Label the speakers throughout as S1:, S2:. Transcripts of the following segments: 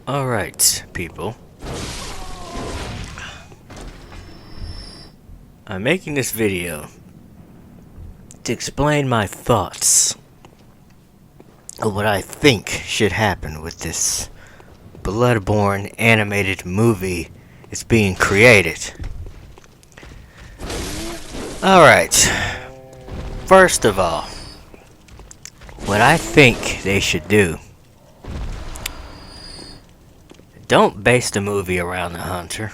S1: Alright, people. I'm making this video to explain my thoughts of what I think should happen with this Bloodborne animated movie that's being created. Alright, first of all, what I think they should do, don't base the movie around the hunter.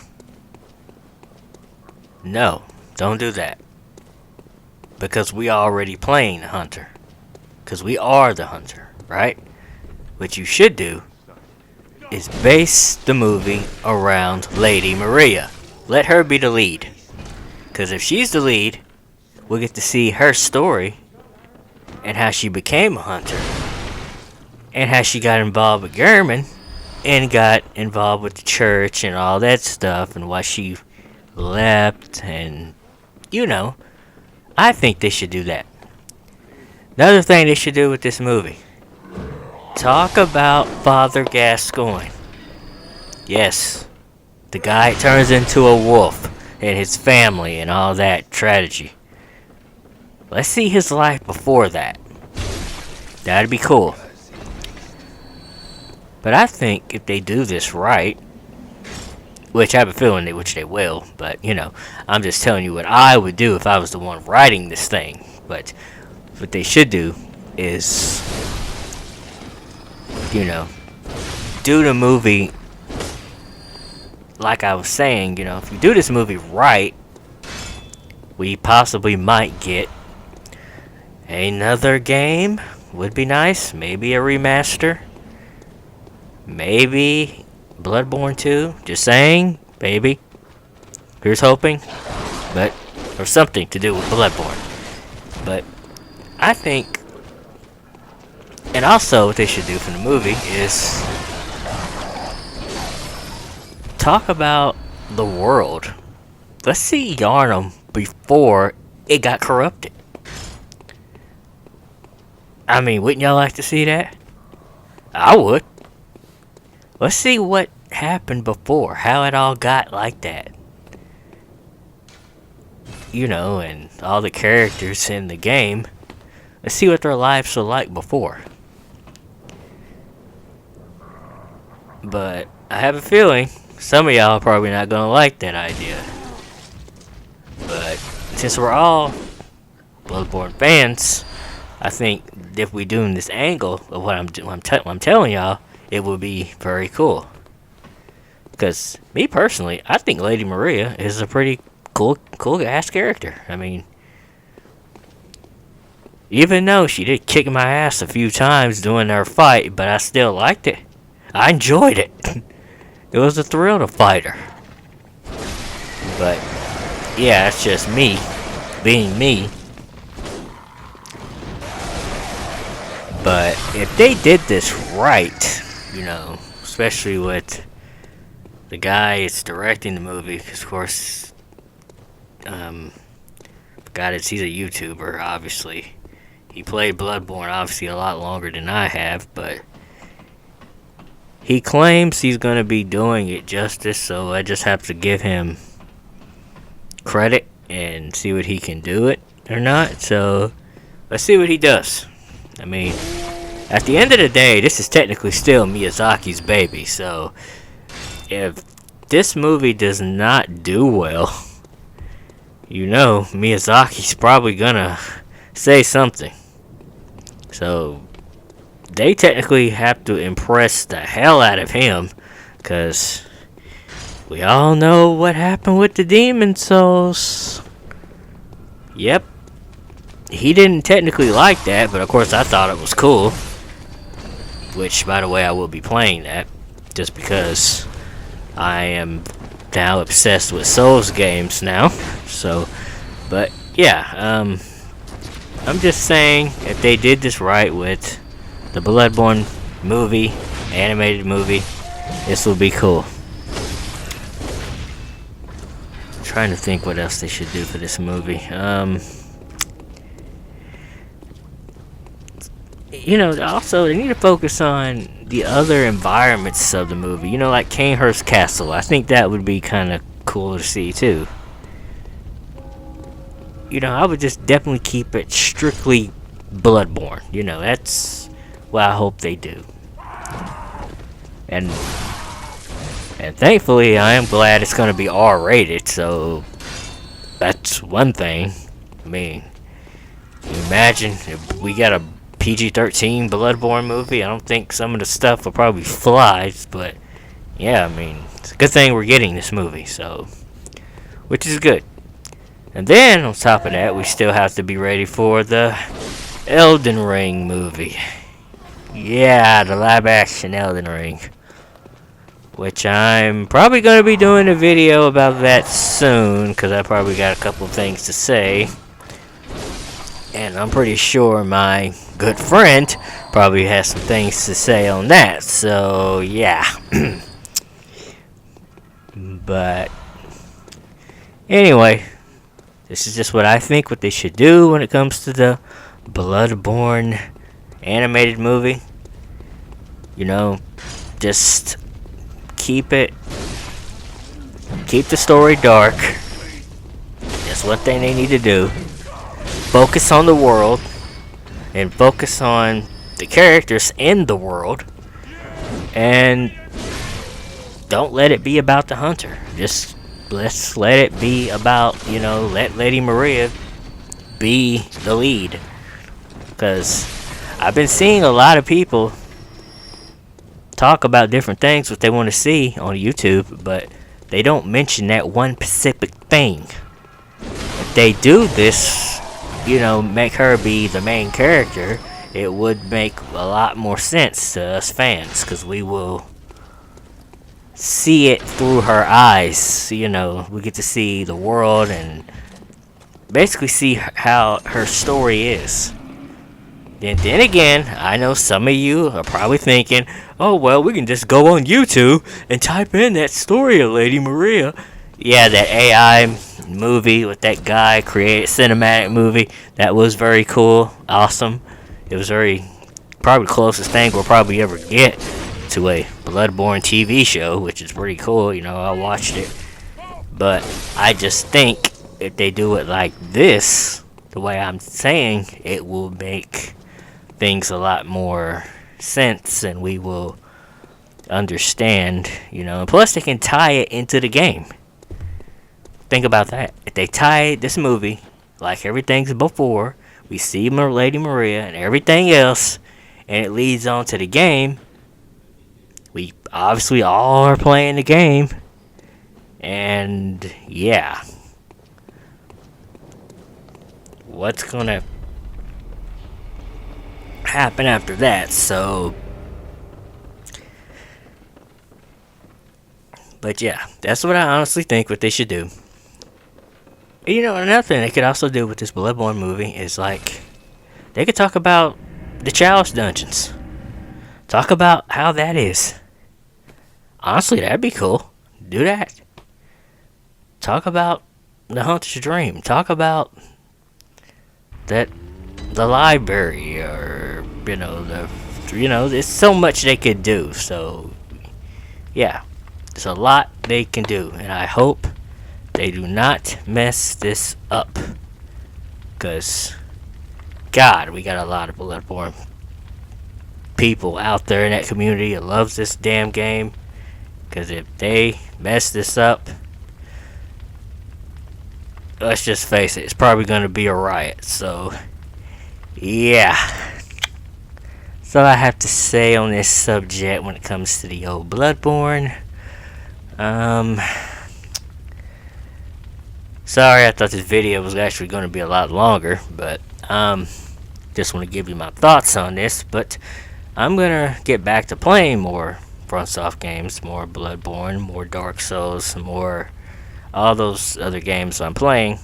S1: No, don't do that. Because we are already playing the hunter. Because we are the hunter, right? What you should do is base the movie around Lady Maria. Let her be the lead. Because if she's the lead, we'll get to see her story and how she became a hunter. And how she got involved with Gehrman and got involved with the church and all that stuff and why she left and, you know, I think they should do that. Another thing they should do with this movie, talk about Father Gascoigne. Yes, the guy turns into a wolf and his family and all that tragedy. Let's see his life before that. That'd be cool. But I think if they do this right, which I have a feeling which they will, but, you know, I'm just telling you what I would do if I was the one writing this thing. But what they should do is, you know, do the movie like I was saying, you know, if you do this movie right, we possibly might get another game. Would be nice. Maybe a remaster. Maybe Bloodborne 2, just saying, maybe. Here's hoping, but, or something to do with Bloodborne. But, I think, and also what they should do for the movie is talk about the world. Let's see Yharnam before it got corrupted. I mean, wouldn't y'all like to see that? I would. Let's see what happened before, how it all got like that. You know, and all the characters in the game. Let's see what their lives were like before. But I have a feeling some of y'all are probably not gonna like that idea. But since we're all Bloodborne fans, I think if we do in this angle of what I'm telling y'all, it would be very cool. Because me personally, I think Lady Maria is a pretty cool ass character. I mean, even though she did kick my ass a few times during their fight, but I still liked it. I enjoyed it. It was a thrill to fight her. But yeah, it's just me being me. But if they did this right, you know, especially with the guy that's directing the movie, because of course, he's a YouTuber, obviously. He played Bloodborne, obviously, a lot longer than I have, but he claims he's going to be doing it justice, so I just have to give him credit and see what he can do it or not. So, let's see what he does. I mean, at the end of the day, this is technically still Miyazaki's baby, so if this movie does not do well, you know, Miyazaki's probably gonna say something. So, they technically have to impress the hell out of him, because we all know what happened with the Demon Souls. Yep. He didn't technically like that, but of course I thought it was cool. Which, by the way, I will be playing that. Just because I am now obsessed with Souls games now. So, but yeah, I'm just saying, if they did this right with the Bloodborne movie, animated movie, this will be cool. I'm trying to think what else they should do for this movie. You know, also, they need to focus on the other environments of the movie. You know, like Kanehurst Castle. I think that would be kind of cool to see too. You know, I would just definitely keep it strictly Bloodborne. You know, that's what I hope they do. And thankfully, I am glad it's going to be R-rated, so that's one thing. I mean, can you imagine if we got a PG-13 Bloodborne movie? I don't think some of the stuff will probably fly, but yeah, I mean, it's a good thing we're getting this movie, so, which is good. And then, on top of that, we still have to be ready for the Elden Ring movie. Yeah, the live-action Elden Ring. Which I'm probably going to be doing a video about that soon, because I probably got a couple of things to say. And I'm pretty sure my good friend probably has some things to say on that, so yeah. But anyway, this is just what I think what they should do when it comes to the Bloodborne animated movie. You know, just keep the story dark. That's one thing they need to do. Focus on the world and focus on the characters in the world, and don't let it be about the hunter. Just let's let it be about, you know, let Lady Maria be the lead, because I've been seeing a lot of people talk about different things what they want to see on YouTube, but they don't mention that one specific thing. If they do this, you know, make her be the main character, it would make a lot more sense to us fans, because we will see it through her eyes. You know, we get to see the world and basically see how her story is. Then again, I know some of you are probably thinking, oh, well, we can just go on YouTube and type in that story of Lady Maria. Yeah, that AI movie with that guy created cinematic movie. That was very cool. Awesome. It was probably the closest thing we'll probably ever get to a Bloodborne TV show, which is pretty cool. You know, I watched it. But I just think if they do it like this, the way I'm saying, it will make things a lot more sense, and we will understand, you know. And plus, they can tie it into the game. Think about that. If they tie this movie like everything's before, we see Lady Maria and everything else, and it leads on to the game. We obviously all are playing the game, and yeah, what's gonna happen after that? So, but yeah, that's what I honestly think what they should do. You know, another thing they could also do with this Bloodborne movie is, like, they could talk about the Chalice Dungeons. Talk about how that is. Honestly, that'd be cool. Do that. Talk about the Hunter's Dream. Talk about the library, or there's so much they could do. So yeah, there's a lot they can do, and I hope they do not mess this up, because God, we got a lot of Bloodborne people out there in that community that loves this damn game. Because if they mess this up, let's just face it, it's probably going to be a riot. So yeah, that's all I have to say on this subject when it comes to the old Bloodborne. Sorry, I thought this video was actually going to be a lot longer, but just want to give you my thoughts on this. But I'm going to get back to playing more FromSoft games, more Bloodborne, more Dark Souls, more all those other games I'm playing.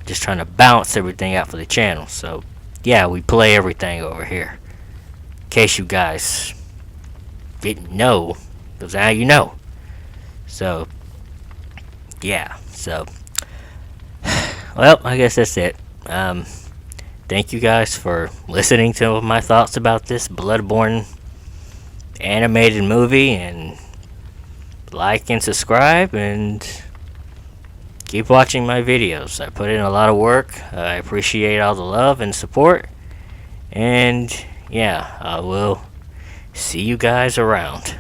S1: Just trying to balance everything out for the channel. So yeah, we play everything over here. In case you guys didn't know, because now you know. So yeah, so well, I guess that's it. Thank you guys for listening to my thoughts about this Bloodborne animated movie, and like and subscribe, and keep watching my videos. I put in a lot of work. I appreciate all the love and support, and yeah, I will see you guys around.